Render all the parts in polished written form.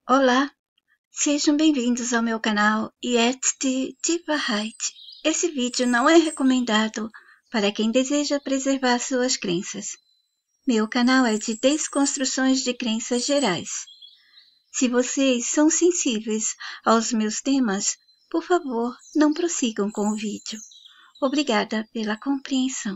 Olá, sejam bem-vindos ao meu canal Yet de Wahrheit. Esse vídeo não é recomendado para quem deseja preservar suas crenças. Meu canal é de desconstruções de crenças gerais. Se vocês são sensíveis aos meus temas, por favor, não prossigam com o vídeo. Obrigada pela compreensão.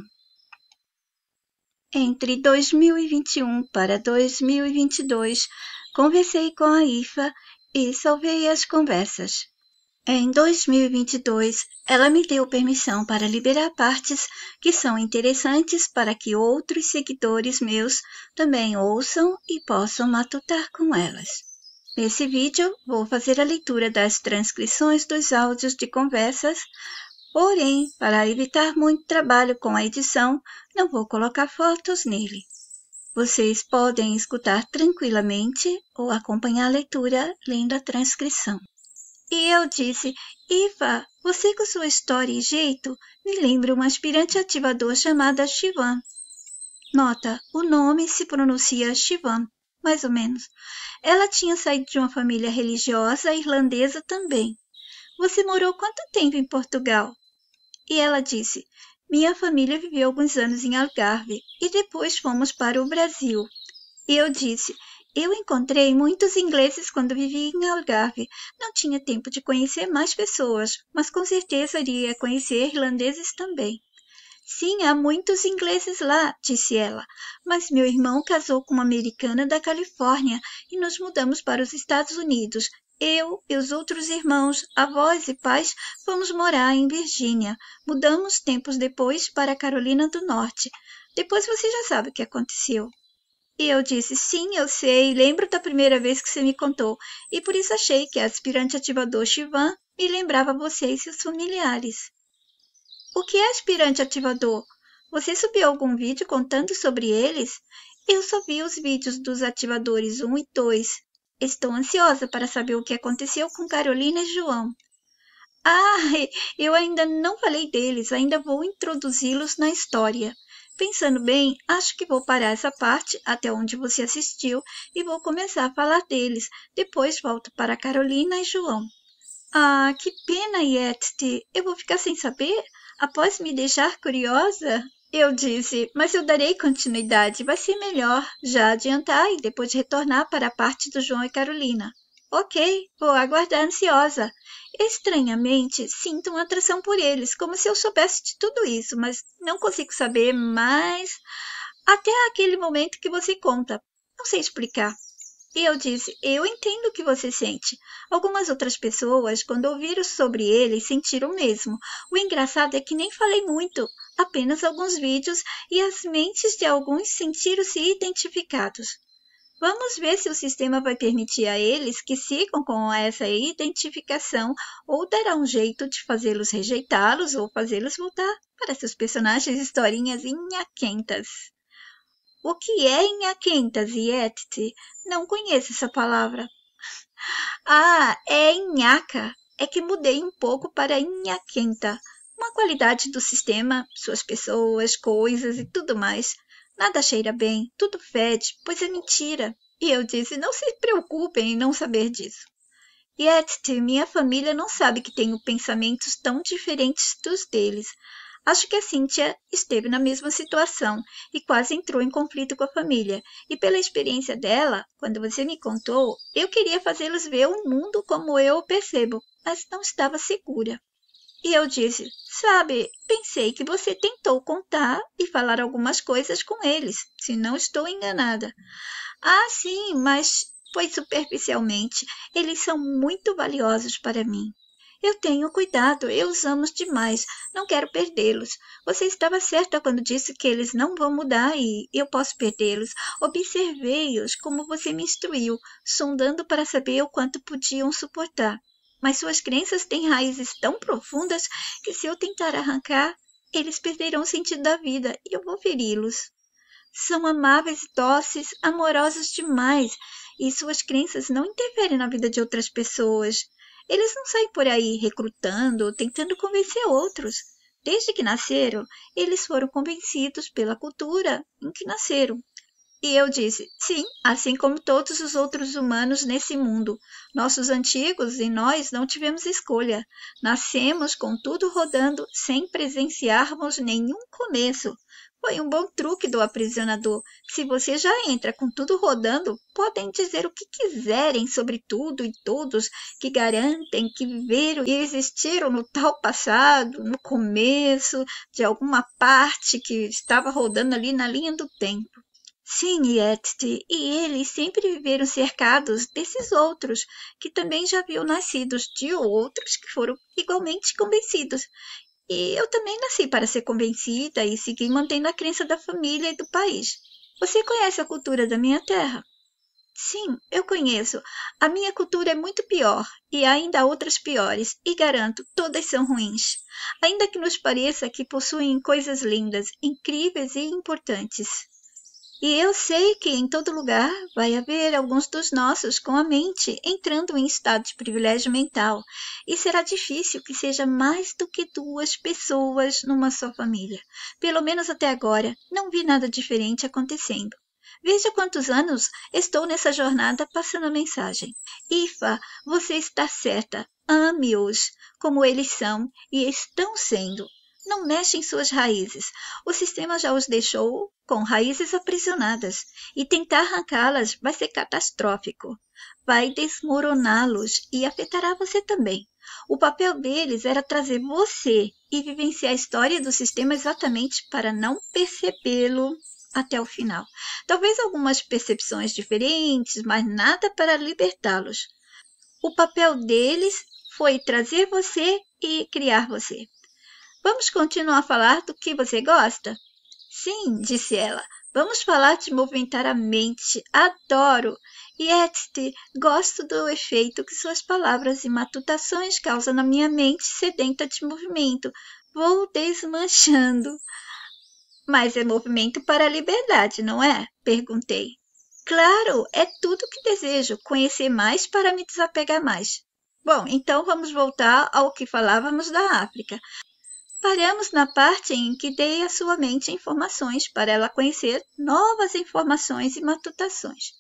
Entre 2021 para 2022, conversei com a IFA e salvei as conversas. Em 2022, ela me deu permissão para liberar partes que são interessantes para que outros seguidores meus também ouçam e possam matutar com elas. Nesse vídeo, vou fazer a leitura das transcrições dos áudios de conversas. Porém, para evitar muito trabalho com a edição, não vou colocar fotos nele. Vocês podem escutar tranquilamente ou acompanhar a leitura lendo a transcrição. E eu disse, Iva, você com sua história e jeito me lembra uma aspirante ativador chamada Shivan. Nota, o nome se pronuncia Shivan, mais ou menos. Ela tinha saído de uma família religiosa irlandesa também. Você morou quanto tempo em Portugal? E ela disse, minha família viveu alguns anos em Algarve e depois fomos para o Brasil. E eu disse, eu encontrei muitos ingleses quando vivi em Algarve. Não tinha tempo de conhecer mais pessoas, mas com certeza iria conhecer irlandeses também. Sim, há muitos ingleses lá, disse ela, mas meu irmão casou com uma americana da Califórnia e nos mudamos para os Estados Unidos. Eu e os outros irmãos, avós e pais, fomos morar em Virgínia. Mudamos tempos depois para a Carolina do Norte. Depois você já sabe o que aconteceu. E eu disse, sim, eu sei, lembro da primeira vez que você me contou, e por isso achei que a aspirante ativador Shivan me lembrava você e seus familiares. O que é aspirante ativador? Você subiu algum vídeo contando sobre eles? Eu só vi os vídeos dos ativadores 1 e 2. Estou ansiosa para saber o que aconteceu com Carolina e João. Ah, eu ainda não falei deles, ainda vou introduzi-los na história. Pensando bem, acho que vou parar essa parte até onde você assistiu e vou começar a falar deles. Depois volto para Carolina e João. Ah, que pena, Yeti. Eu vou ficar sem saber? Após me deixar curiosa? Eu disse, mas eu darei continuidade. Vai ser melhor já adiantar e depois retornar para a parte do João e Carolina. Ok, vou aguardar ansiosa. Estranhamente, sinto uma atração por eles, como se eu soubesse de tudo isso, mas não consigo saber mais até aquele momento que você conta. Não sei explicar. E eu disse, eu entendo o que você sente. Algumas outras pessoas, quando ouviram sobre ele, sentiram o mesmo. O engraçado é que nem falei muito, apenas alguns vídeos, e as mentes de alguns sentiram-se identificados. Vamos ver se o sistema vai permitir a eles que sigam com essa identificação ou dará um jeito de fazê-los rejeitá-los ou fazê-los voltar para seus personagens historinhas inhaquentas. O que é inhaquentas, Yeti? Não conheço essa palavra. Ah, é inhaca. É que mudei um pouco para inhaquenta. Uma qualidade do sistema, suas pessoas, coisas e tudo mais. Nada cheira bem, tudo fede, pois é mentira. E eu disse, não se preocupem em não saber disso. Yeti, minha família não sabe que tenho pensamentos tão diferentes dos deles. Acho que a Cíntia esteve na mesma situação e quase entrou em conflito com a família. E pela experiência dela, quando você me contou, eu queria fazê-los ver o mundo como eu o percebo, mas não estava segura. E eu disse, sabe, pensei que você tentou contar e falar algumas coisas com eles, se não estou enganada. Ah, sim, mas foi superficialmente. Eles são muito valiosos para mim. Eu tenho cuidado, eu os amo demais, não quero perdê-los. Você estava certa quando disse que eles não vão mudar e eu posso perdê-los. Observei-os como você me instruiu, sondando para saber o quanto podiam suportar. Mas suas crenças têm raízes tão profundas que se eu tentar arrancar, eles perderão o sentido da vida e eu vou feri-los. São amáveis, dóceis, amorosos demais e suas crenças não interferem na vida de outras pessoas. Eles não saem por aí recrutando ou tentando convencer outros. Desde que nasceram, eles foram convencidos pela cultura em que nasceram. E eu disse, sim, assim como todos os outros humanos nesse mundo. Nossos antigos e nós não tivemos escolha. Nascemos com tudo rodando sem presenciarmos nenhum começo. Foi um bom truque do aprisionador. Se você já entra com tudo rodando, podem dizer o que quiserem sobre tudo e todos que garantem que viveram e existiram no tal passado, no começo de alguma parte que estava rodando ali na linha do tempo. Sim, Yeti, e eles sempre viveram cercados desses outros, que também já haviam nascidos de outros que foram igualmente convencidos. E eu também nasci para ser convencida e seguir mantendo a crença da família e do país. Você conhece a cultura da minha terra? Sim, eu conheço. A minha cultura é muito pior, e há ainda outras piores, e garanto, todas são ruins. Ainda que nos pareça que possuem coisas lindas, incríveis e importantes. E eu sei que em todo lugar vai haver alguns dos nossos com a mente entrando em estado de privilégio mental, e será difícil que seja mais do que 2 pessoas numa só família. Pelo menos até agora, não vi nada diferente acontecendo. Veja quantos anos estou nessa jornada passando a mensagem. Ifa, você está certa. Ame-os como eles são e estão sendo. Não mexe em suas raízes. O sistema já os deixou com raízes aprisionadas, e tentar arrancá-las vai ser catastrófico. Vai desmoroná-los e afetará você também. O papel deles era trazer você e vivenciar a história do sistema exatamente para não percebê-lo até o final. Talvez algumas percepções diferentes, mas nada para libertá-los. O papel deles foi trazer você e criar você. Vamos continuar a falar do que você gosta? Sim, disse ela. Vamos falar de movimentar a mente. Adoro! Yeti, gosto do efeito que suas palavras e matutações causam na minha mente sedenta de movimento. Vou desmanchando. Mas é movimento para a liberdade, não é? Perguntei. Claro, é tudo o que desejo, conhecer mais para me desapegar mais. Bom, então vamos voltar ao que falávamos da África. Paramos na parte em que dei à sua mente informações para ela conhecer novas informações e matutações,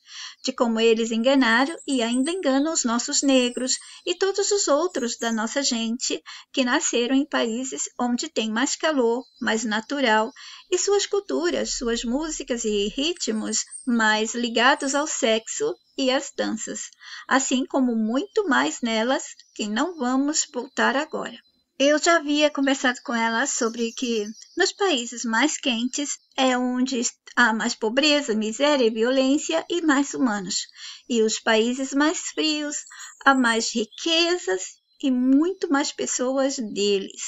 de como eles enganaram e ainda enganam os nossos negros e todos os outros da nossa gente que nasceram em países onde tem mais calor, mais natural, e suas culturas, suas músicas e ritmos mais ligados ao sexo e às danças, assim como muito mais nelas que não vamos voltar agora. Eu já havia conversado com ela sobre que nos países mais quentes é onde há mais pobreza, miséria e violência e mais humanos. E os países mais frios há mais riquezas e muito mais pessoas deles.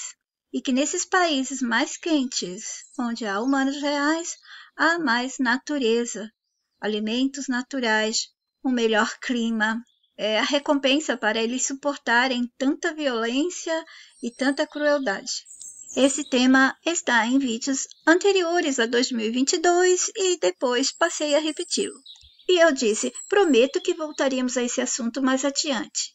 E que nesses países mais quentes, onde há humanos reais, há mais natureza, alimentos naturais, um melhor clima. É a recompensa para eles suportarem tanta violência e tanta crueldade. Esse tema está em vídeos anteriores a 2022 e depois passei a repeti-lo. E eu disse, prometo que voltaremos a esse assunto mais adiante.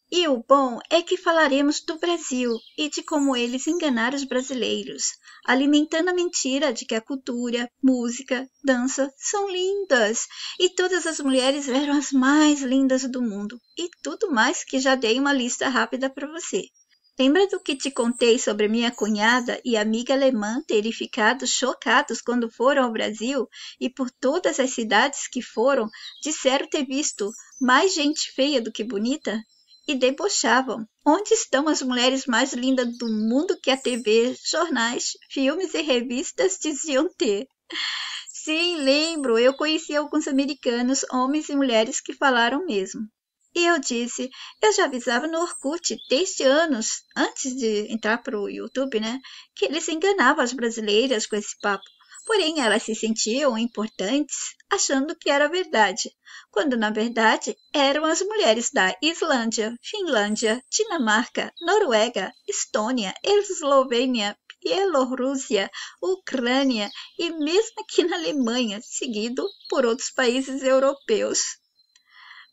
E o bom é que falaremos do Brasil e de como eles enganaram os brasileiros, alimentando a mentira de que a cultura, música, dança são lindas e todas as mulheres eram as mais lindas do mundo e tudo mais que já dei uma lista rápida para você. Lembra do que te contei sobre minha cunhada e amiga alemã terem ficado chocados quando foram ao Brasil e por todas as cidades que foram disseram ter visto mais gente feia do que bonita? E debochavam. Onde estão as mulheres mais lindas do mundo que a TV, jornais, filmes e revistas diziam ter? Sim, lembro, eu conheci alguns americanos, homens e mulheres que falaram mesmo. E eu disse, eu já avisava no Orkut desde anos, antes de entrar para o YouTube, né, que eles enganavam as brasileiras com esse papo. Porém, elas se sentiam importantes, achando que era verdade, quando, na verdade, eram as mulheres da Islândia, Finlândia, Dinamarca, Noruega, Estônia, Eslovênia, Bielorrússia, Ucrânia e mesmo aqui na Alemanha, seguido por outros países europeus.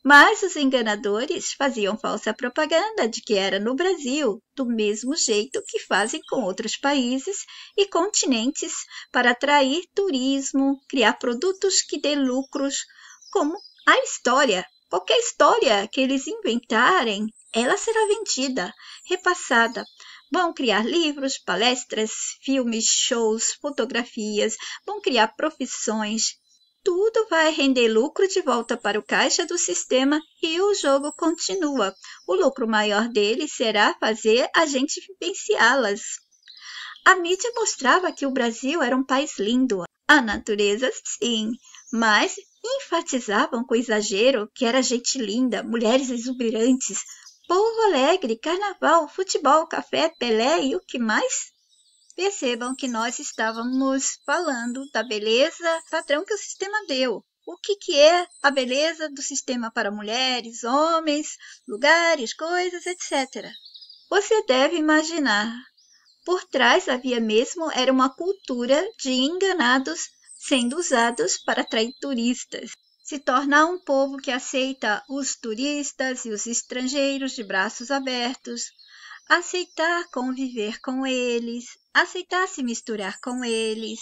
Mas os enganadores faziam falsa propaganda de que era no Brasil, do mesmo jeito que fazem com outros países e continentes para atrair turismo, criar produtos que dê lucros, como a história. Qualquer história que eles inventarem, ela será vendida, repassada. Vão criar livros, palestras, filmes, shows, fotografias, vão criar profissões. Tudo vai render lucro de volta para o caixa do sistema e o jogo continua. O lucro maior dele será fazer a gente vivenciá-las. A mídia mostrava que o Brasil era um país lindo. A natureza, sim, mas enfatizavam com exagero que era gente linda, mulheres exuberantes, povo alegre, carnaval, futebol, café, Pelé e o que mais? Percebam que nós estávamos falando da beleza padrão que o sistema deu. O que é a beleza do sistema para mulheres, homens, lugares, coisas, etc. Você deve imaginar. Por trás havia mesmo era uma cultura de enganados sendo usados para atrair turistas. Se tornar um povo que aceita os turistas e os estrangeiros de braços abertos, aceitar conviver com eles, aceitar se misturar com eles.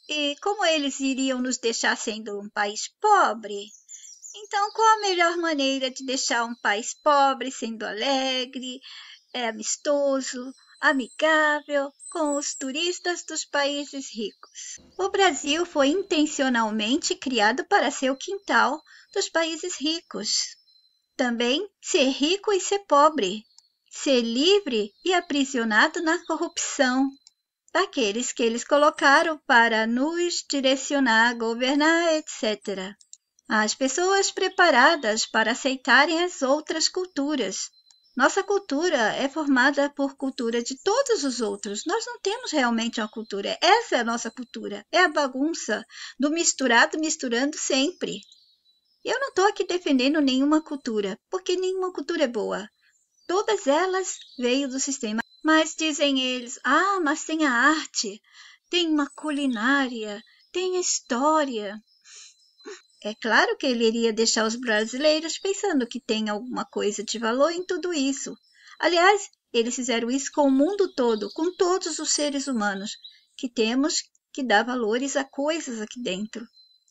E como eles iriam nos deixar sendo um país pobre? Então, qual a melhor maneira de deixar um país pobre sendo alegre, amistoso, amigável com os turistas dos países ricos? O Brasil foi intencionalmente criado para ser o quintal dos países ricos. Também ser rico e ser pobre. Ser livre e aprisionado na corrupção daqueles que eles colocaram para nos direcionar, governar, etc. As pessoas preparadas para aceitarem as outras culturas. Nossa cultura é formada por cultura de todos os outros. Nós não temos realmente uma cultura. Essa é a nossa cultura. É a bagunça do misturado misturando sempre. Eu não estou aqui defendendo nenhuma cultura, porque nenhuma cultura é boa. Todas elas veio do sistema, mas dizem eles, mas tem a arte, tem uma culinária, tem a história. É claro que ele iria deixar os brasileiros pensando que tem alguma coisa de valor em tudo isso. Aliás, eles fizeram isso com o mundo todo, com todos os seres humanos, que temos que dar valores a coisas aqui dentro.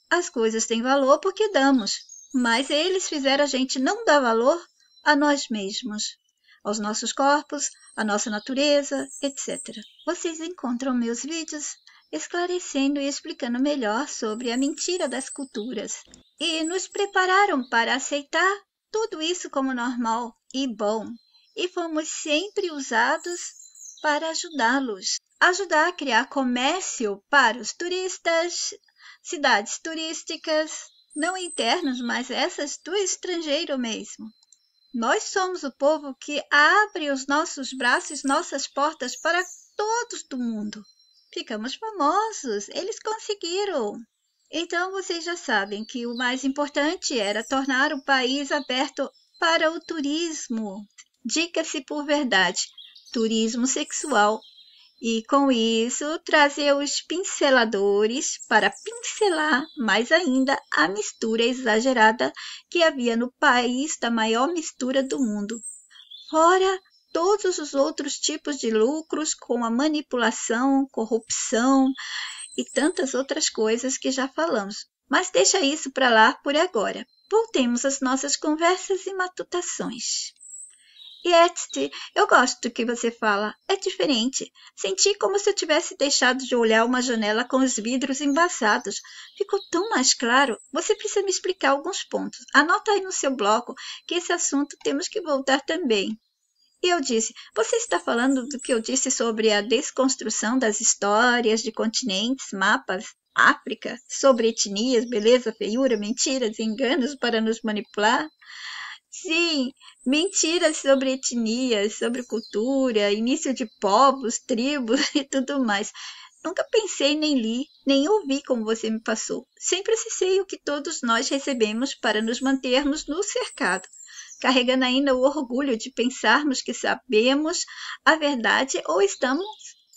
As coisas têm valor porque damos, mas eles fizeram a gente não dar valor a nós mesmos, aos nossos corpos, à nossa natureza, etc. Vocês encontram meus vídeos esclarecendo e explicando melhor sobre a mentira das culturas e nos prepararam para aceitar tudo isso como normal e bom, e fomos sempre usados para ajudar a criar comércio para os turistas, cidades turísticas, não internas, mas essas do estrangeiro mesmo. Nós somos o povo que abre os nossos braços, nossas portas para todos do mundo. Ficamos famosos, eles conseguiram. Então vocês já sabem que o mais importante era tornar o país aberto para o turismo. Diga-se por verdade, turismo sexual. E com isso trazer os pinceladores para pincelar mais ainda a mistura exagerada que havia no país da maior mistura do mundo. Fora todos os outros tipos de lucros com a manipulação, corrupção e tantas outras coisas que já falamos. Mas deixa isso para lá por agora. Voltemos às nossas conversas e matutações. Yetzi, eu gosto do que você fala. É diferente. Senti como se eu tivesse deixado de olhar uma janela com os vidros embaçados. Ficou tão mais claro. Você precisa me explicar alguns pontos. Anota aí no seu bloco que esse assunto temos que voltar também. E eu disse, você está falando do que eu disse sobre a desconstrução das histórias de continentes, mapas, África, sobre etnias, beleza, feiura, mentiras, enganos para nos manipular? Sim, mentiras sobre etnias, sobre cultura, início de povos, tribos e tudo mais. Nunca pensei, nem li, nem ouvi como você me passou. Sempre acessei o que todos nós recebemos para nos mantermos no cercado, carregando ainda o orgulho de pensarmos que sabemos a verdade ou estamos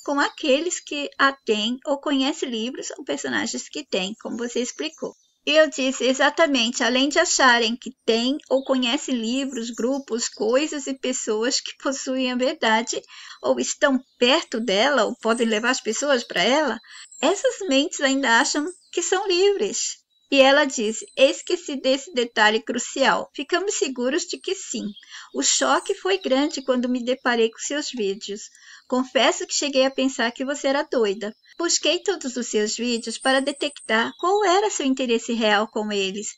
com aqueles que a têm ou conhecem livros ou personagens que têm, como você explicou. Eu disse exatamente, além de acharem que têm ou conhecem livros, grupos, coisas e pessoas que possuem a verdade, ou estão perto dela, ou podem levar as pessoas para ela, essas mentes ainda acham que são livres. E ela disse: esqueci desse detalhe crucial. Ficamos seguros de que sim. O choque foi grande quando me deparei com seus vídeos. Confesso que cheguei a pensar que você era doida. Busquei todos os seus vídeos para detectar qual era seu interesse real com eles.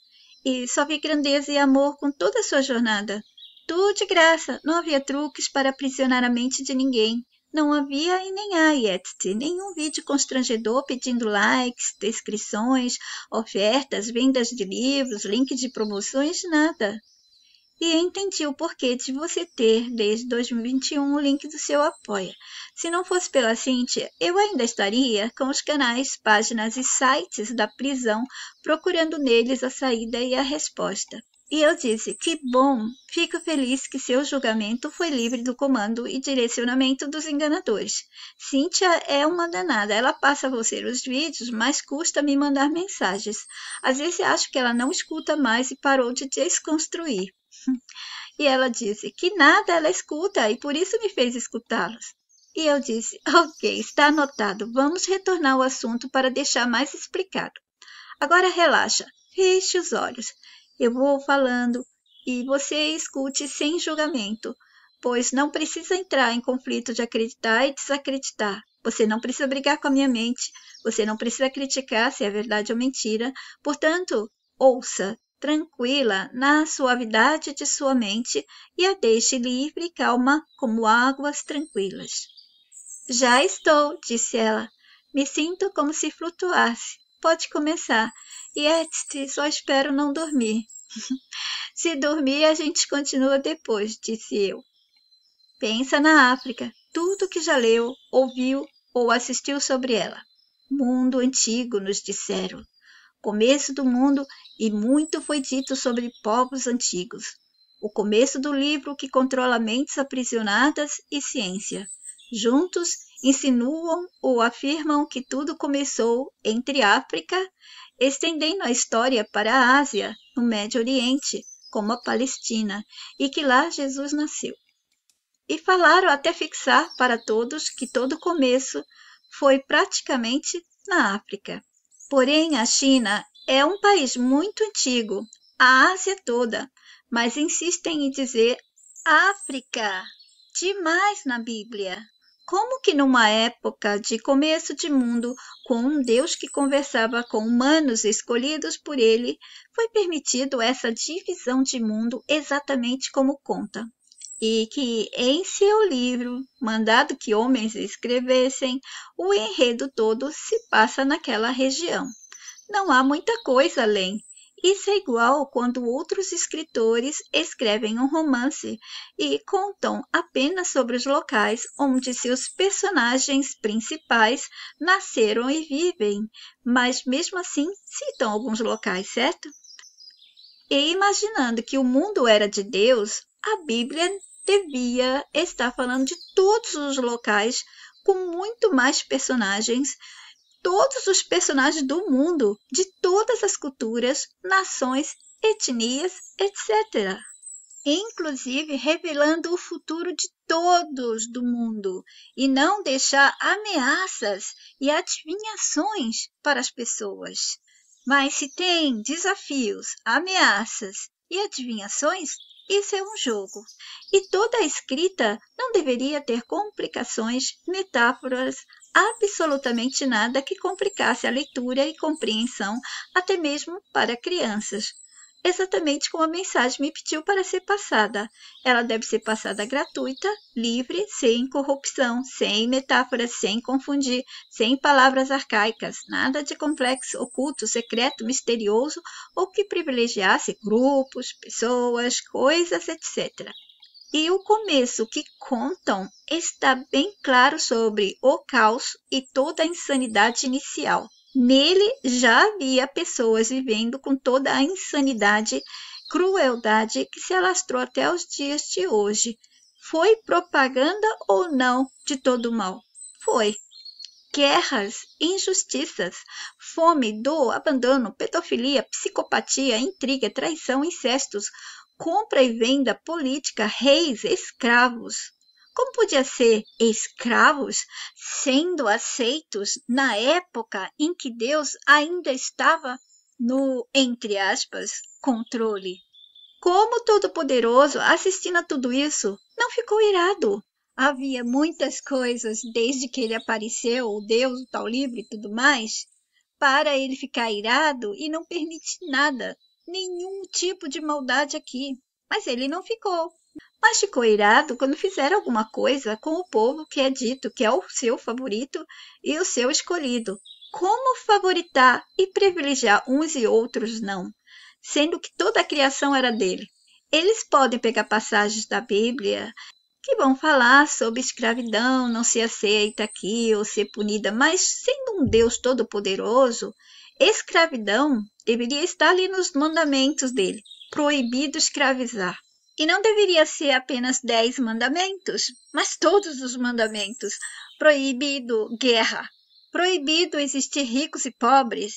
E só vi grandeza e amor com toda a sua jornada. Tudo de graça, não havia truques para aprisionar a mente de ninguém. Não havia e nem há, Yetzi, nenhum vídeo constrangedor pedindo likes, descrições, ofertas, vendas de livros, links de promoções, nada. E entendi o porquê de você ter, desde 2021, o link do seu Apoia. Se não fosse pela Cíntia, eu ainda estaria com os canais, páginas e sites da prisão, procurando neles a saída e a resposta. E eu disse: que bom, fico feliz que seu julgamento foi livre do comando e direcionamento dos enganadores. Cíntia é uma danada, ela passa a você os vídeos, mas custa me mandar mensagens. Às vezes acho que ela não escuta mais e parou de desconstruir. E ela disse que nada ela escuta e por isso me fez escutá-los. E eu disse: ok, está anotado, vamos retornar ao assunto para deixar mais explicado. Agora relaxa, feche os olhos. Eu vou falando e você escute sem julgamento, pois não precisa entrar em conflito de acreditar e desacreditar. Você não precisa brigar com a minha mente, você não precisa criticar se é verdade ou mentira. Portanto, ouça, tranquila, na suavidade de sua mente e a deixe livre e calma como águas tranquilas. Já estou, disse ela. Me sinto como se flutuasse. Pode começar. E só espero não dormir. Se dormir, a gente continua depois, disse eu. Pensa na África, tudo que já leu, ouviu ou assistiu sobre ela. Mundo antigo, nos disseram. Começo do mundo e muito foi dito sobre povos antigos. O começo do livro que controla mentes aprisionadas e ciência. Juntos insinuam ou afirmam que tudo começou entre África, estendendo a história para a Ásia, no Médio Oriente, como a Palestina, e que lá Jesus nasceu. E falaram até fixar para todos que todo começo foi praticamente na África. Porém, a China é um país muito antigo, a Ásia toda, mas insistem em dizer África demais na Bíblia. Como que numa época de começo de mundo, com um Deus que conversava com humanos escolhidos por ele, foi permitido essa divisão de mundo exatamente como conta? E que em seu livro, mandado que homens escrevessem, o enredo todo se passa naquela região. Não há muita coisa além. Isso é igual quando outros escritores escrevem um romance e contam apenas sobre os locais onde seus personagens principais nasceram e vivem, mas mesmo assim citam alguns locais, certo? E imaginando que o mundo era de Deus, a Bíblia devia estar falando de todos os locais com muito mais personagens, todos os personagens do mundo, de todas as culturas, nações, etnias, etc. Inclusive revelando o futuro de todos do mundo e não deixar ameaças e adivinhações para as pessoas. Mas se tem desafios, ameaças e adivinhações, isso é um jogo. E toda a escrita não deveria ter complicações, metáforas, absolutamente nada que complicasse a leitura e compreensão, até mesmo para crianças. Exatamente como a mensagem me pediu para ser passada. Ela deve ser passada gratuita, livre, sem corrupção, sem metáforas, sem confundir, sem palavras arcaicas, nada de complexo, oculto, secreto, misterioso ou que privilegiasse grupos, pessoas, coisas, etc. E o começo que contam está bem claro sobre o caos e toda a insanidade inicial. Nele já havia pessoas vivendo com toda a insanidade, crueldade que se alastrou até os dias de hoje. Foi propaganda ou não de todo o mal? Foi. guerras, injustiças, fome, dor, abandono, pedofilia, psicopatia, intriga, traição, incestos, compra e venda, política, reis, escravos. Como podia ser escravos sendo aceitos na época em que Deus ainda estava no, entre aspas, controle? Como Todo-Poderoso, assistindo a tudo isso, não ficou irado? Havia muitas coisas, desde que ele apareceu, o Deus, o tal livro e tudo mais, para ele ficar irado e não permite nada, nenhum tipo de maldade aqui. Mas ele não ficou. Mas ficou irado quando fizeram alguma coisa com o povo que é dito que é o seu favorito e o seu escolhido. Como favoritar e privilegiar uns e outros não, sendo que toda a criação era dele? Eles podem pegar passagens da Bíblia que vão falar sobre escravidão, não ser aceita aqui ou ser punida, mas sendo um Deus todo-poderoso, escravidão deveria estar ali nos mandamentos dele, proibido escravizar. E não deveria ser apenas 10 mandamentos, mas todos os mandamentos. Proibido guerra, proibido existir ricos e pobres,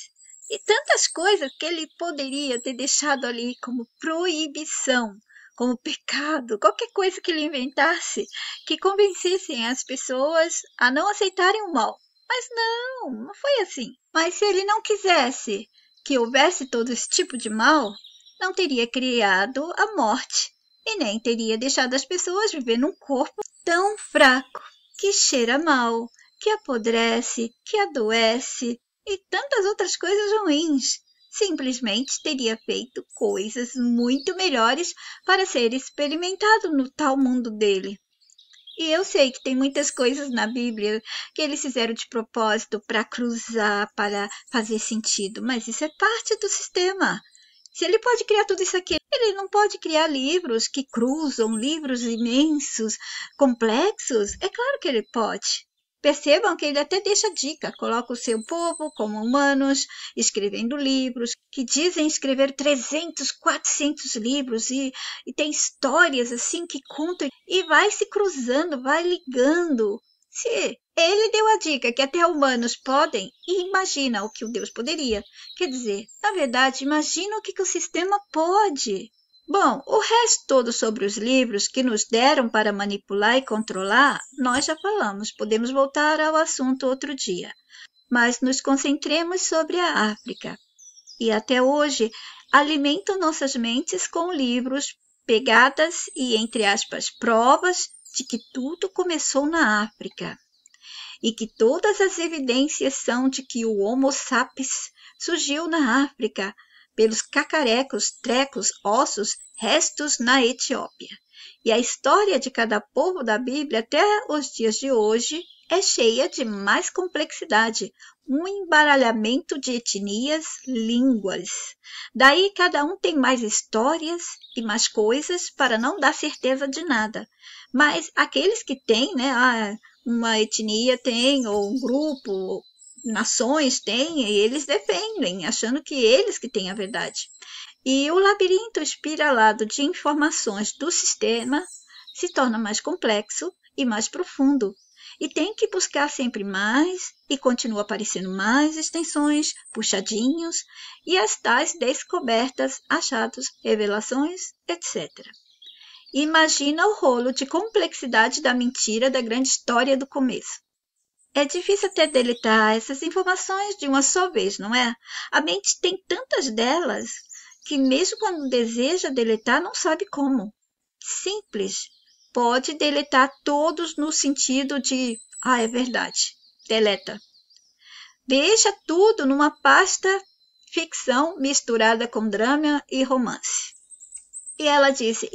e tantas coisas que ele poderia ter deixado ali como proibição, como pecado, qualquer coisa que ele inventasse, que convencessem as pessoas a não aceitarem o mal. Mas não foi assim. Mas se ele não quisesse que houvesse todo esse tipo de mal, não teria criado a morte e nem teria deixado as pessoas viver num corpo tão fraco, que cheira mal, que apodrece, que adoece e tantas outras coisas ruins. Simplesmente teria feito coisas muito melhores para ser experimentado no tal mundo dele. E eu sei que tem muitas coisas na Bíblia que eles fizeram de propósito para cruzar, para fazer sentido, mas isso é parte do sistema. Se ele pode criar tudo isso aqui, ele não pode criar livros que cruzam, livros imensos, complexos? É claro que ele pode. Percebam que ele até deixa dica, coloca o seu povo como humanos, escrevendo livros, que dizem escrever 300, 400 livros e tem histórias assim que contam e vai se cruzando, vai ligando. Se ele deu a dica que até humanos podem, e imagina o que o Deus poderia. Quer dizer, na verdade, imagina o que o sistema pode. Bom, o resto todo sobre os livros que nos deram para manipular e controlar, nós já falamos, podemos voltar ao assunto outro dia. Mas nos concentremos sobre a África. E até hoje, alimentam nossas mentes com livros, pegadas e, entre aspas, provas de que tudo começou na África. E que todas as evidências são de que o Homo sapiens surgiu na África, pelos cacarecos, trecos, ossos, restos na Etiópia. E a história de cada povo da Bíblia até os dias de hoje é cheia de mais complexidade, um embaralhamento de etnias, línguas. Daí cada um tem mais histórias e mais coisas para não dar certeza de nada. Mas aqueles que têm, uma etnia tem, ou um grupo, nações têm, e eles defendem, achando que eles que têm a verdade. E o labirinto espiralado de informações do sistema se torna mais complexo e mais profundo. E tem que buscar sempre mais, e continua aparecendo mais extensões, puxadinhos, e as tais descobertas, achados, revelações, etc. Imagina o rolo de complexidade da mentira da grande história do começo. É difícil até deletar essas informações de uma só vez, não é? A mente tem tantas delas que mesmo quando deseja deletar, não sabe como. Simples. Pode deletar todos no sentido de, é verdade, deleta. Deixa tudo numa pasta ficção misturada com drama e romance. E ela disse,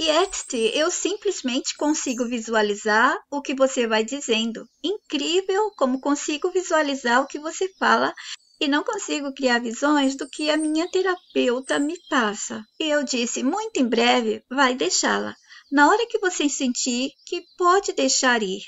eu simplesmente consigo visualizar o que você vai dizendo. Incrível como consigo visualizar o que você fala e não consigo criar visões do que a minha terapeuta me passa. E eu disse, muito em breve vai deixá-la. Na hora que você sentir que pode deixar ir.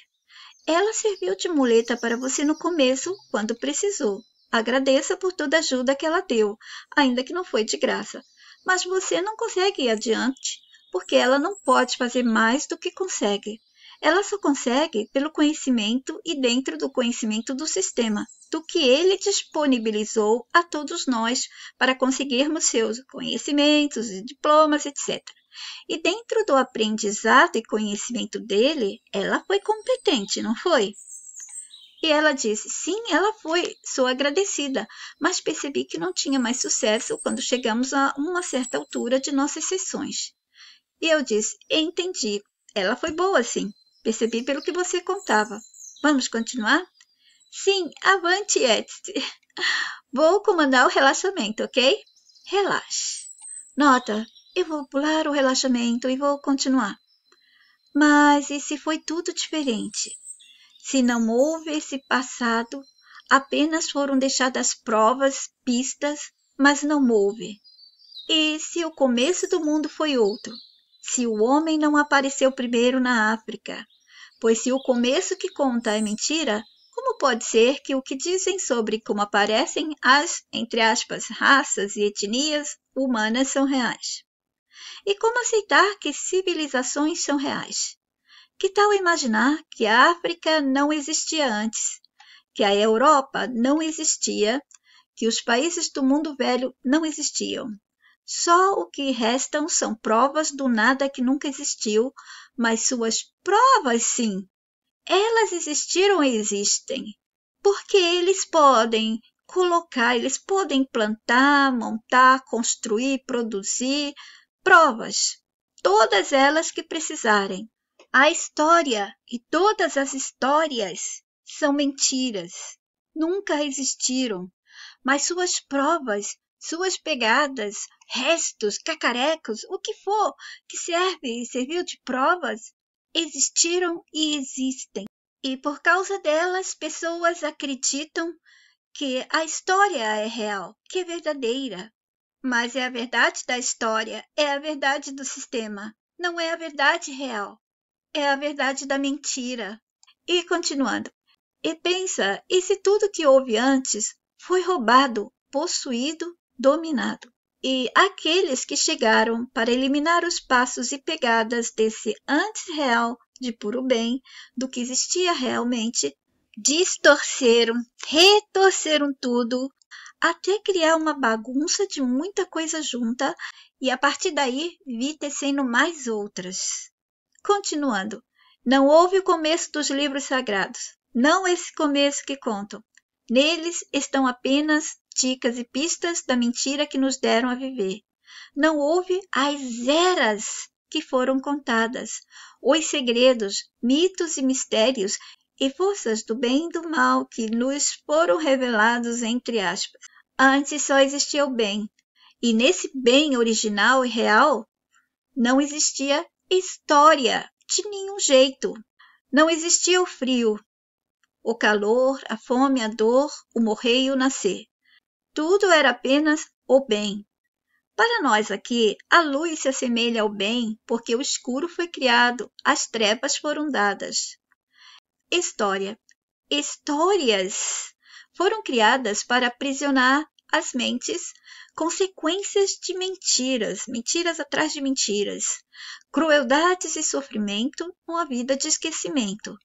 Ela serviu de muleta para você no começo, quando precisou. Agradeça por toda a ajuda que ela deu, ainda que não foi de graça. Mas você não consegue ir adiante, porque ela não pode fazer mais do que consegue. Ela só consegue pelo conhecimento e dentro do conhecimento do sistema, do que ele disponibilizou a todos nós para conseguirmos seus conhecimentos e diplomas, etc. E dentro do aprendizado e conhecimento dele, ela foi competente, não foi? E ela disse, sim, ela foi, sou agradecida, mas percebi que não tinha mais sucesso quando chegamos a uma certa altura de nossas sessões. E eu disse, entendi, ela foi boa, sim, percebi pelo que você contava. Vamos continuar? Sim, avante, Etsy. Vou comandar o relaxamento, ok? Relaxe. Nota, eu vou pular o relaxamento e vou continuar. Mas e se foi tudo diferente? Se não houve esse passado, apenas foram deixadas provas, pistas, mas não houve. E se o começo do mundo foi outro? Se o homem não apareceu primeiro na África? Pois se o começo que conta é mentira, como pode ser que o que dizem sobre como aparecem as, entre aspas, raças e etnias humanas são reais? E como aceitar que civilizações são reais? Que tal imaginar que a África não existia antes, que a Europa não existia, que os países do mundo velho não existiam? Só o que restam são provas do nada que nunca existiu, mas suas provas, sim, elas existiram e existem, porque eles podem colocar, eles podem plantar, montar, construir, produzir provas, todas elas que precisarem. A história e todas as histórias são mentiras, nunca existiram, mas suas provas, suas pegadas, restos, cacarecos, o que for que serve e serviu de provas, existiram e existem. E por causa delas, pessoas acreditam que a história é real, que é verdadeira. Mas é a verdade da história, é a verdade do sistema, não é a verdade real. É a verdade da mentira. E continuando. E pensa, e se tudo que houve antes foi roubado, possuído, dominado? E aqueles que chegaram para eliminar os passos e pegadas desse antes real de puro bem, do que existia realmente, distorceram, retorceram tudo, até criar uma bagunça de muita coisa junta, e a partir daí vi tecendo mais outras. Continuando, não houve o começo dos livros sagrados, não esse começo que contam. Neles estão apenas dicas e pistas da mentira que nos deram a viver. Não houve as eras que foram contadas, os segredos, mitos e mistérios e forças do bem e do mal que nos foram revelados entre aspas. Antes só existia o bem, e nesse bem original e real não existia história de nenhum jeito. Não existia o frio, o calor, a fome, a dor, o morrer e o nascer. Tudo era apenas o bem. Para nós aqui, a luz se assemelha ao bem porque o escuro foi criado, as trevas foram dadas. História. Histórias foram criadas para aprisionar as mentes, consequências de mentiras, mentiras atrás de mentiras, crueldades e sofrimento, uma vida de esquecimento.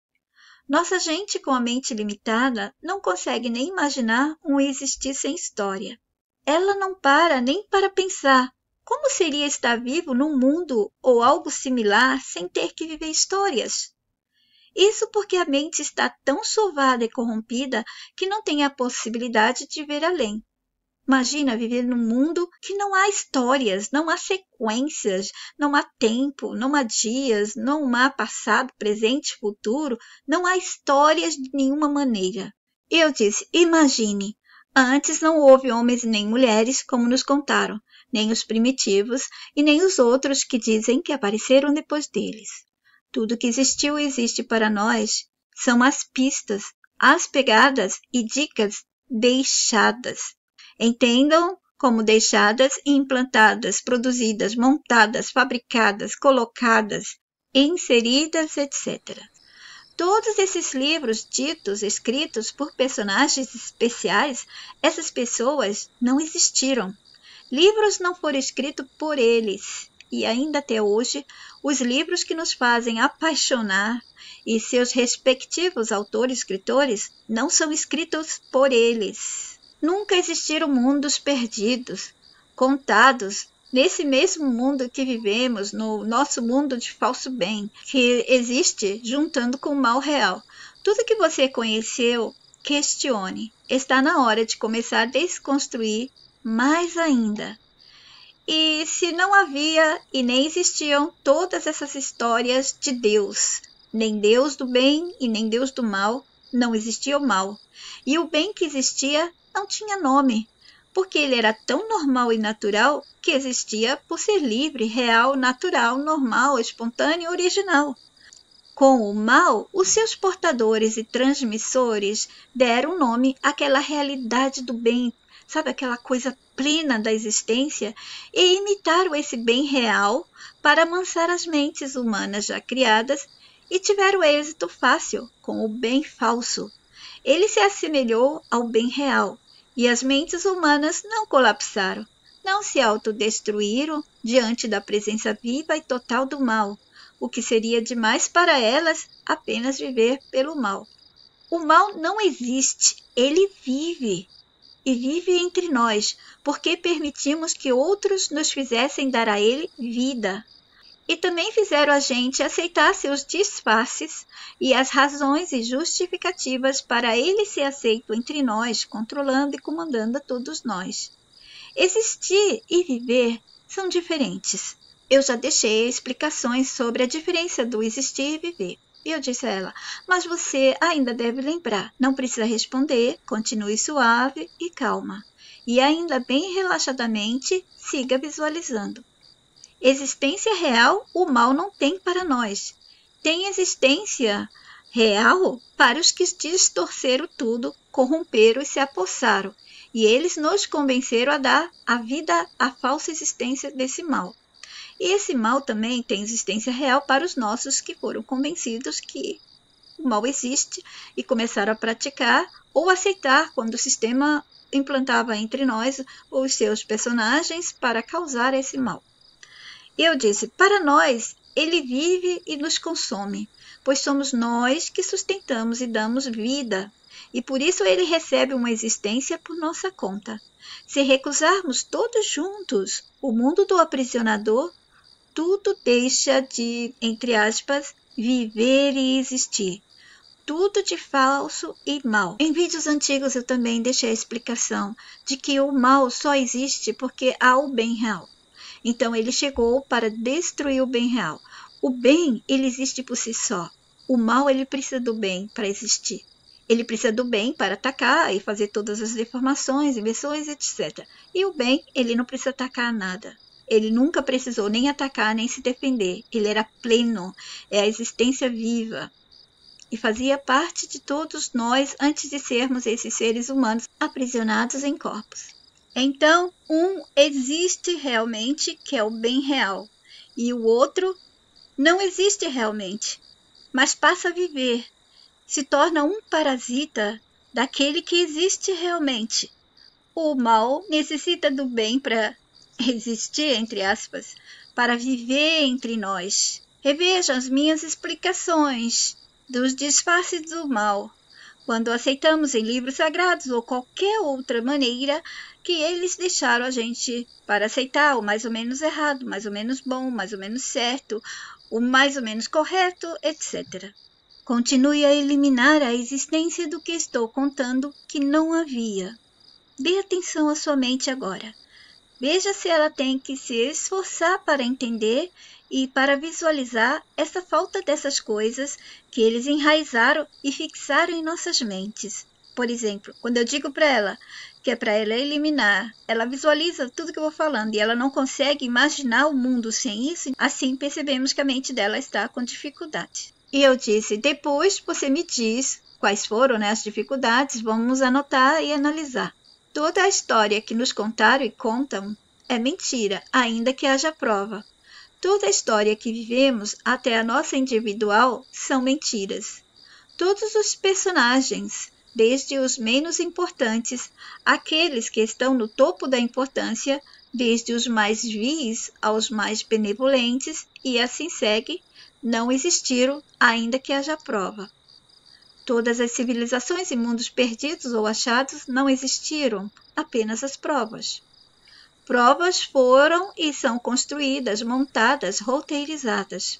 Nossa gente com a mente limitada não consegue nem imaginar um existir sem história. Ela não para nem para pensar como seria estar vivo num mundo ou algo similar sem ter que viver histórias. Isso porque a mente está tão sovada e corrompida que não tem a possibilidade de ver além. Imagina viver num mundo que não há histórias, não há sequências, não há tempo, não há dias, não há passado, presente, futuro, não há histórias de nenhuma maneira. Eu disse, imagine, antes não houve homens nem mulheres, como nos contaram, nem os primitivos e nem os outros que dizem que apareceram depois deles. Tudo que existiu e existe para nós são as pistas, as pegadas e dicas deixadas. Entendam como deixadas e implantadas, produzidas, montadas, fabricadas, colocadas, inseridas, etc. Todos esses livros ditos, escritos por personagens especiais, essas pessoas não existiram. Livros não foram escritos por eles. E ainda até hoje, os livros que nos fazem apaixonar e seus respectivos autores escritores não são escritos por eles. Nunca existiram mundos perdidos, contados nesse mesmo mundo que vivemos, no nosso mundo de falso bem, que existe juntando com o mal real. Tudo que você conheceu, questione. Está na hora de começar a desconstruir mais ainda. E se não havia e nem existiam todas essas histórias de Deus, nem Deus do bem e nem Deus do mal, não existia o mal. E o bem que existia não tinha nome, porque ele era tão normal e natural que existia por ser livre, real, natural, normal, espontâneo e original. Com o mal, os seus portadores e transmissores deram nome àquela realidade do bem, sabe, aquela coisa plena da existência, e imitaram esse bem real para amansar as mentes humanas já criadas e tiveram êxito fácil com o bem falso. Ele se assemelhou ao bem real e as mentes humanas não colapsaram, não se autodestruíram diante da presença viva e total do mal, o que seria demais para elas apenas viver pelo mal. O mal não existe, ele vive. E vive entre nós, porque permitimos que outros nos fizessem dar a ele vida. E também fizeram a gente aceitar seus disfarces e as razões e justificativas para ele ser aceito entre nós, controlando e comandando a todos nós. Existir e viver são diferentes. Eu já deixei explicações sobre a diferença do existir e viver. E eu disse a ela, mas você ainda deve lembrar, não precisa responder, continue suave e calma. E ainda bem relaxadamente, siga visualizando. Existência real, o mal não tem para nós. Tem existência real para os que distorceram tudo, corromperam e se apossaram. E eles nos convenceram a dar a vida à falsa existência desse mal. E esse mal também tem existência real para os nossos que foram convencidos que o mal existe e começaram a praticar ou aceitar quando o sistema implantava entre nós os seus personagens para causar esse mal. Eu disse, para nós, ele vive e nos consome, pois somos nós que sustentamos e damos vida, e por isso ele recebe uma existência por nossa conta. Se recusarmos todos juntos o mundo do aprisionador, tudo deixa de, entre aspas, viver e existir. Tudo de falso e mal. Em vídeos antigos eu também deixei a explicação de que o mal só existe porque há o bem real. Então ele chegou para destruir o bem real. O bem, ele existe por si só. O mal, ele precisa do bem para existir. Ele precisa do bem para atacar e fazer todas as deformações, inversões, etc. E o bem, ele não precisa atacar nada. Ele nunca precisou nem atacar, nem se defender. Ele era pleno, é a existência viva. E fazia parte de todos nós antes de sermos esses seres humanos aprisionados em corpos. Então, um existe realmente, que é o bem real. E o outro não existe realmente, mas passa a viver. Se torna um parasita daquele que existe realmente. O mal necessita do bem para existir, entre aspas, para viver entre nós. Reveja as minhas explicações dos disfarces do mal, quando aceitamos em livros sagrados ou qualquer outra maneira que eles deixaram a gente para aceitar o mais ou menos errado, mais ou menos bom, mais ou menos certo, o mais ou menos correto, etc. Continue a eliminar a existência do que estou contando que não havia. Dê atenção à sua mente agora. Veja se ela tem que se esforçar para entender e para visualizar essa falta dessas coisas que eles enraizaram e fixaram em nossas mentes. Por exemplo, quando eu digo para ela que é para ela eliminar, ela visualiza tudo que eu vou falando e ela não consegue imaginar o mundo sem isso, assim percebemos que a mente dela está com dificuldade. E eu disse, depois você me diz quais foram, as dificuldades, vamos anotar e analisar. Toda a história que nos contaram e contam é mentira, ainda que haja prova. Toda a história que vivemos, até a nossa individual, são mentiras. Todos os personagens, desde os menos importantes, aqueles que estão no topo da importância, desde os mais vis aos mais benevolentes, e assim segue, não existiram, ainda que haja prova. Todas as civilizações e mundos perdidos ou achados não existiram, apenas as provas. Provas foram e são construídas, montadas, roteirizadas.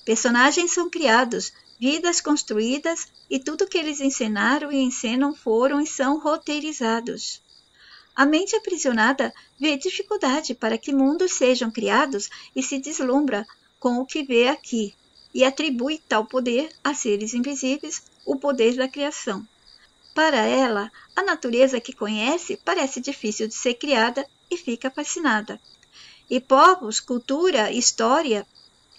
Personagens são criados, vidas construídas e tudo que eles ensinaram e ensinam foram e são roteirizados. A mente aprisionada vê dificuldade para que mundos sejam criados e se deslumbra com o que vê aqui e atribui tal poder a seres invisíveis, o poder da criação. Para ela, a natureza que conhece parece difícil de ser criada e fica fascinada. E povos, cultura, história,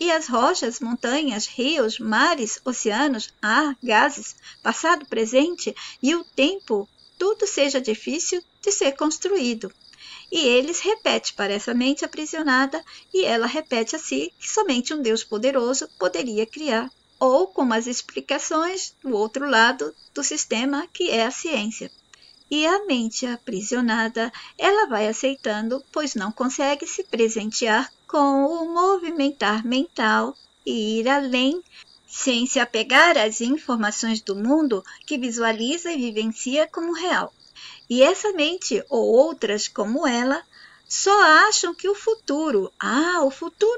e as rochas, montanhas, rios, mares, oceanos, ar, gases, passado, presente e o tempo, tudo seja difícil de ser construído. E eles repetem para essa mente aprisionada e ela repete a si que somente um Deus poderoso poderia criar. Ou como as explicações do outro lado do sistema, que é a ciência. E a mente aprisionada, ela vai aceitando, pois não consegue se presentear com o movimentar mental e ir além, sem se apegar às informações do mundo que visualiza e vivencia como real. E essa mente, ou outras como ela, só acham que o futuro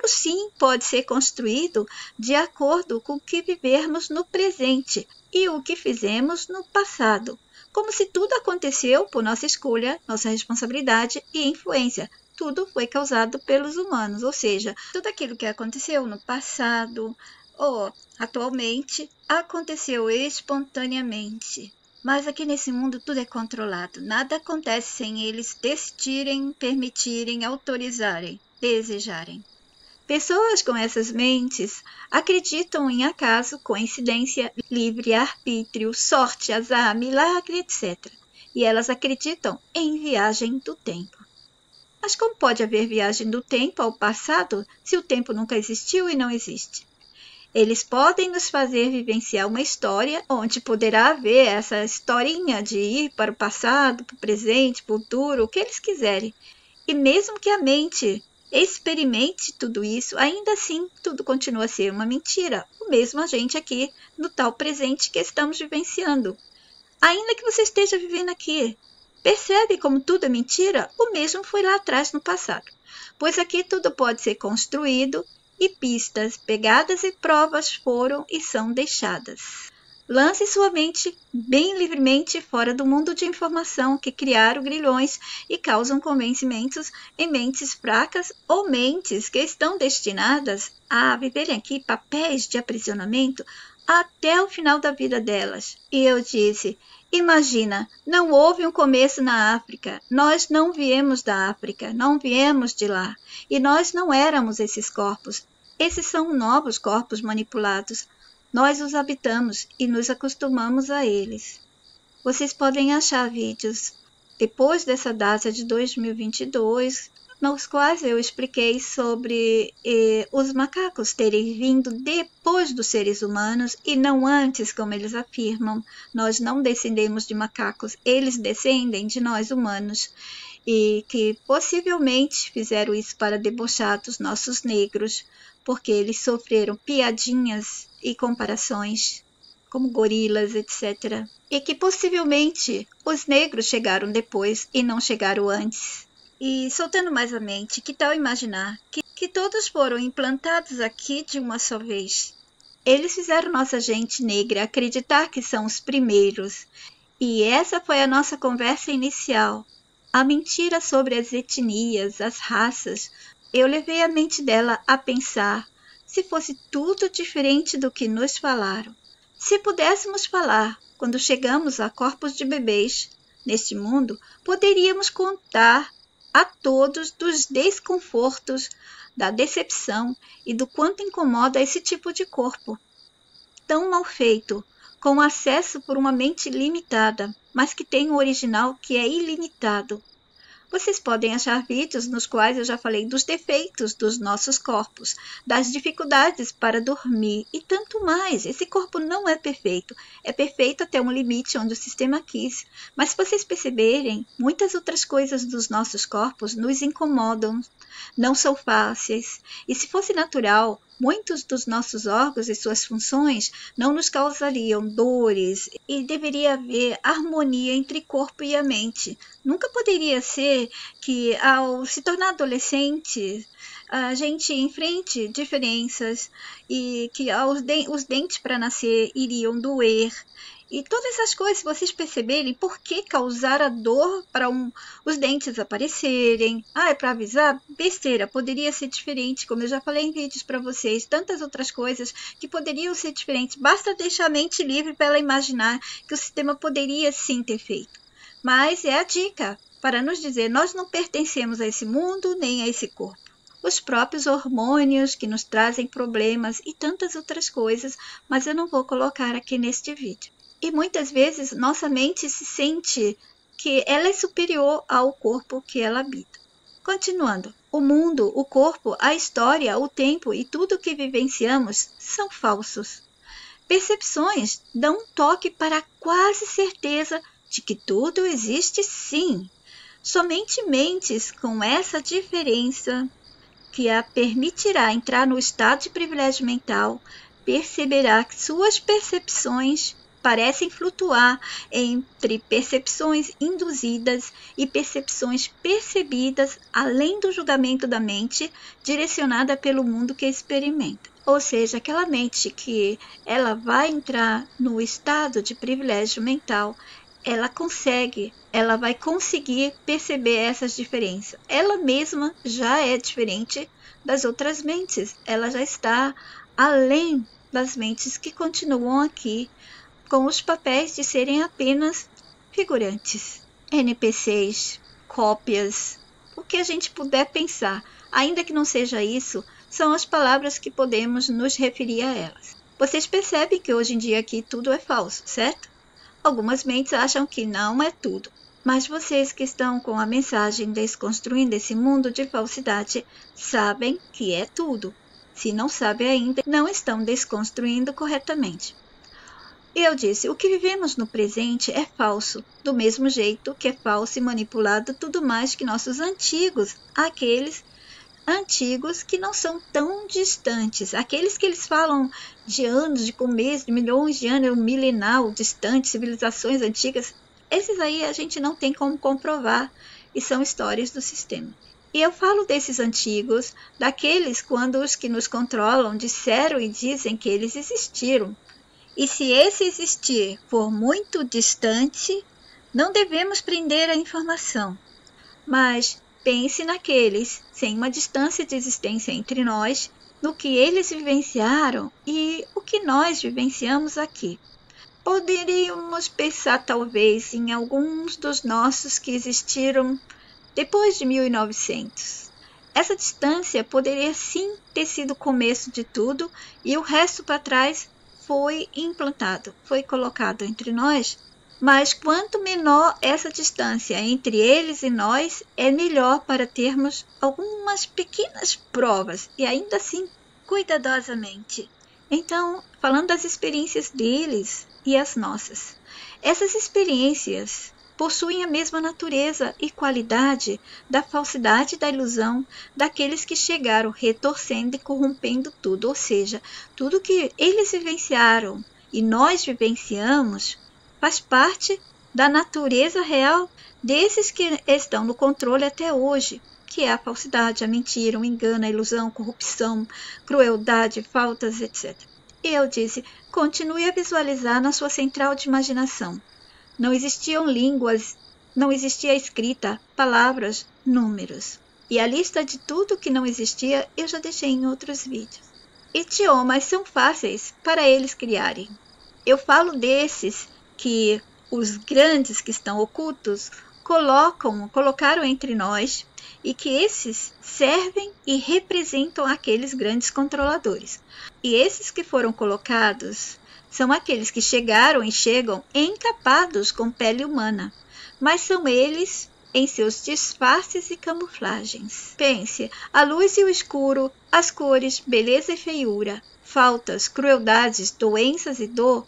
sim pode ser construído de acordo com o que vivermos no presente e o que fizemos no passado, como se tudo aconteceu por nossa escolha, nossa responsabilidade e influência. Tudo foi causado pelos humanos, ou seja, tudo aquilo que aconteceu no passado ou atualmente aconteceu espontaneamente. Mas aqui nesse mundo tudo é controlado. Nada acontece sem eles decidirem, permitirem, autorizarem, desejarem. Pessoas com essas mentes acreditam em acaso, coincidência, livre-arbítrio, sorte, azar, milagre, etc. E elas acreditam em viagem do tempo. Mas como pode haver viagem do tempo ao passado se o tempo nunca existiu e não existe? Eles podem nos fazer vivenciar uma história onde poderá haver essa historinha de ir para o passado, para o presente, para o futuro, o que eles quiserem. E mesmo que a mente experimente tudo isso, ainda assim tudo continua a ser uma mentira. O mesmo a gente aqui no tal presente que estamos vivenciando. Ainda que você esteja vivendo aqui, percebe como tudo é mentira? O mesmo foi lá atrás no passado. Pois aqui tudo pode ser construído e pistas, pegadas e provas foram e são deixadas. Lance sua mente bem livremente fora do mundo de informação que criaram grilhões e causam convencimentos em mentes fracas ou mentes que estão destinadas a viverem aqui papéis de aprisionamento até o final da vida delas. E eu disse, imagina, não houve um começo na África, nós não viemos da África, não viemos de lá, e nós não éramos esses corpos. Esses são novos corpos manipulados. Nós os habitamos e nos acostumamos a eles. Vocês podem achar vídeos depois dessa data de 2022, nos quais eu expliquei sobre os macacos terem vindo depois dos seres humanos e não antes, como eles afirmam. Nós não descendemos de macacos, eles descendem de nós humanos. E que possivelmente fizeram isso para debochar dos nossos negros, porque eles sofreram piadinhas e comparações, como gorilas, etc. E que possivelmente os negros chegaram depois e não chegaram antes. E soltando mais a mente, que tal imaginar que todos foram implantados aqui de uma só vez? Eles fizeram nossa gente negra acreditar que são os primeiros. E essa foi a nossa conversa inicial. A mentira sobre as etnias, as raças. Eu levei a mente dela a pensar se fosse tudo diferente do que nos falaram. Se pudéssemos falar quando chegamos a corpos de bebês neste mundo, poderíamos contar a todos dos desconfortos, da decepção e do quanto incomoda esse tipo de corpo. Tão mal feito, com acesso por uma mente limitada, mas que tem um original que é ilimitado. Vocês podem achar vídeos nos quais eu já falei dos defeitos dos nossos corpos, das dificuldades para dormir e tanto mais. Esse corpo não é perfeito até um limite onde o sistema quis. Mas se vocês perceberem, muitas outras coisas dos nossos corpos nos incomodam. não são fáceis. E se fosse natural, muitos dos nossos órgãos e suas funções não nos causariam dores e deveria haver harmonia entre corpo e a mente. Nunca poderia ser que, ao se tornar adolescente, a gente enfrente diferenças e que os dentes para nascer iriam doer. E todas essas coisas, se vocês perceberem, por que causar a dor para os dentes aparecerem? É para avisar? Besteira, poderia ser diferente, como eu já falei em vídeos para vocês, tantas outras coisas que poderiam ser diferentes. Basta deixar a mente livre para ela imaginar que o sistema poderia sim ter feito. Mas é a dica para nos dizer, nós não pertencemos a esse mundo nem a esse corpo. Os próprios hormônios que nos trazem problemas e tantas outras coisas, mas eu não vou colocar aqui neste vídeo. E muitas vezes nossa mente se sente que ela é superior ao corpo que ela habita. Continuando, o mundo, o corpo, a história, o tempo e tudo que vivenciamos são falsos. Percepções dão um toque para a quase certeza de que tudo existe sim. Somente mentes com essa diferença que a permitirá entrar no estado de privilégio mental perceberá que suas percepções parecem flutuar entre percepções induzidas e percepções percebidas além do julgamento da mente direcionada pelo mundo que experimenta. Ou seja, aquela mente que ela vai entrar no estado de privilégio mental, ela vai conseguir perceber essas diferenças. Ela mesma já é diferente das outras mentes, ela já está além das mentes que continuam aqui com os papéis de serem apenas figurantes, NPCs, cópias, o que a gente puder pensar, ainda que não seja isso, são as palavras que podemos nos referir a elas. Vocês percebem que hoje em dia aqui tudo é falso, certo? Algumas mentes acham que não é tudo, mas vocês que estão com a mensagem Desconstruindo esse Mundo de Falsidade sabem que é tudo. Se não sabem ainda, não estão desconstruindo corretamente. Eu disse, o que vivemos no presente é falso, do mesmo jeito que é falso e manipulado tudo mais que nossos antigos, aqueles antigos que não são tão distantes, aqueles que eles falam de anos, de começo, de milhões de anos, milenal, distantes, civilizações antigas, esses aí a gente não tem como comprovar e são histórias do sistema. E eu falo desses antigos, daqueles quando os que nos controlam disseram e dizem que eles existiram. E se esse existir for muito distante, não devemos prender a informação. Mas pense naqueles sem uma distância de existência entre nós, no que eles vivenciaram e o que nós vivenciamos aqui. Poderíamos pensar talvez em alguns dos nossos que existiram depois de 1900. Essa distância poderia sim ter sido o começo de tudo e o resto para trás foi implantado, foi colocado entre nós, mas quanto menor essa distância entre eles e nós, é melhor para termos algumas pequenas provas, e ainda assim, cuidadosamente. Então, falando das experiências deles e as nossas, essas experiências possuem a mesma natureza e qualidade da falsidade e da ilusão daqueles que chegaram retorcendo e corrompendo tudo, ou seja, tudo que eles vivenciaram e nós vivenciamos faz parte da natureza real desses que estão no controle até hoje, que é a falsidade, a mentira, o engano, a ilusão, corrupção, crueldade, faltas, etc. E eu disse, continue a visualizar na sua central de imaginação. Não existiam línguas, não existia escrita, palavras, números. E a lista de tudo que não existia eu já deixei em outros vídeos. Idiomas são fáceis para eles criarem. Eu falo desses que os grandes que estão ocultos colocaram entre nós e que esses servem e representam aqueles grandes controladores. E esses que foram colocados são aqueles que chegaram e chegam encapados com pele humana, mas são eles em seus disfarces e camuflagens. Pense, a luz e o escuro, as cores, beleza e feiura, faltas, crueldades, doenças e dor,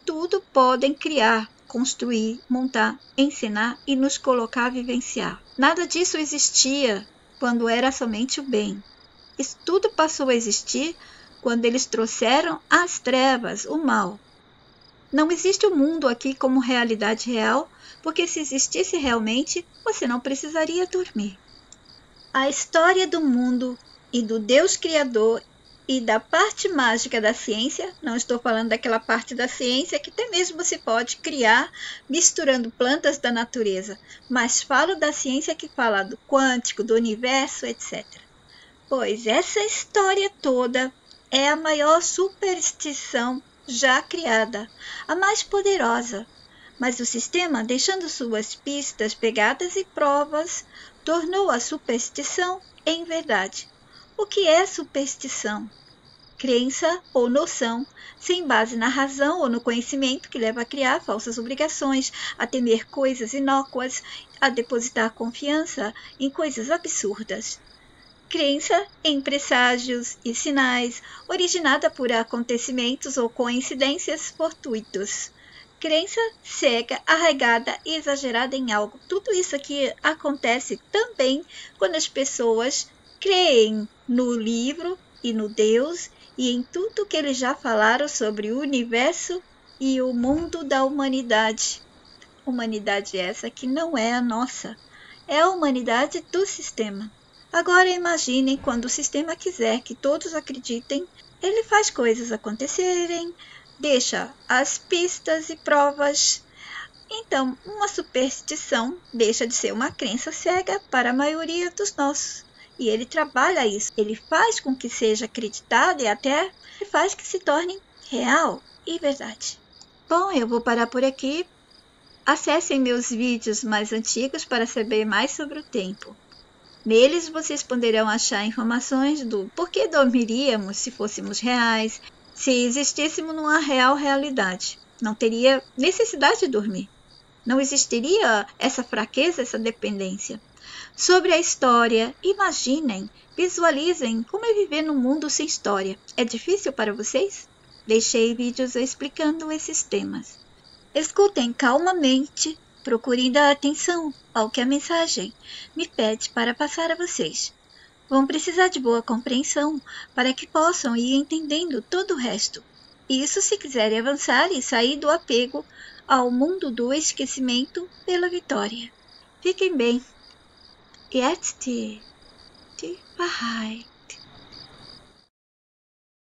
tudo podem criar, construir, montar, ensinar e nos colocar a vivenciar. Nada disso existia quando era somente o bem. Isso tudo passou a existir quando eles trouxeram as trevas, o mal. Não existe o mundo aqui como realidade real, porque se existisse realmente, você não precisaria dormir. A história do mundo e do Deus Criador e da parte mágica da ciência, não estou falando daquela parte da ciência que até mesmo se pode criar misturando plantas da natureza, mas falo da ciência que fala do quântico, do universo, etc. Pois essa história toda é a maior superstição já criada, a mais poderosa. Mas o sistema, deixando suas pistas, pegadas e provas, tornou a superstição em verdade. O que é superstição? Crença ou noção, sem base na razão ou no conhecimento, que leva a criar falsas obrigações, a temer coisas inócuas, a depositar confiança em coisas absurdas. Crença em presságios e sinais, originada por acontecimentos ou coincidências fortuitos. Crença cega, arraigada e exagerada em algo. Tudo isso aqui acontece também quando as pessoas creem no livro e no Deus e em tudo que eles já falaram sobre o universo e o mundo da humanidade. Humanidade essa que não é a nossa, é a humanidade do sistema. Agora imaginem quando o sistema quiser que todos acreditem, ele faz coisas acontecerem, deixa as pistas e provas. Então, uma superstição deixa de ser uma crença cega para a maioria dos nossos. E ele trabalha isso, ele faz com que seja acreditado e até faz que se torne real e verdade. Bom, eu vou parar por aqui. Acessem meus vídeos mais antigos para saber mais sobre o tempo. Neles vocês poderão achar informações do porquê dormiríamos se fôssemos reais, se existíssemos numa real realidade. Não teria necessidade de dormir. Não existiria essa fraqueza, essa dependência. Sobre a história, imaginem, visualizem como é viver num mundo sem história. É difícil para vocês? Deixei vídeos explicando esses temas. Escutem calmamente. Procurem dar atenção ao que a mensagem me pede para passar a vocês. Vão precisar de boa compreensão para que possam ir entendendo todo o resto. Isso se quiserem avançar e sair do apego ao mundo do esquecimento pela vitória. Fiquem bem. Jetzt die Wahrheit.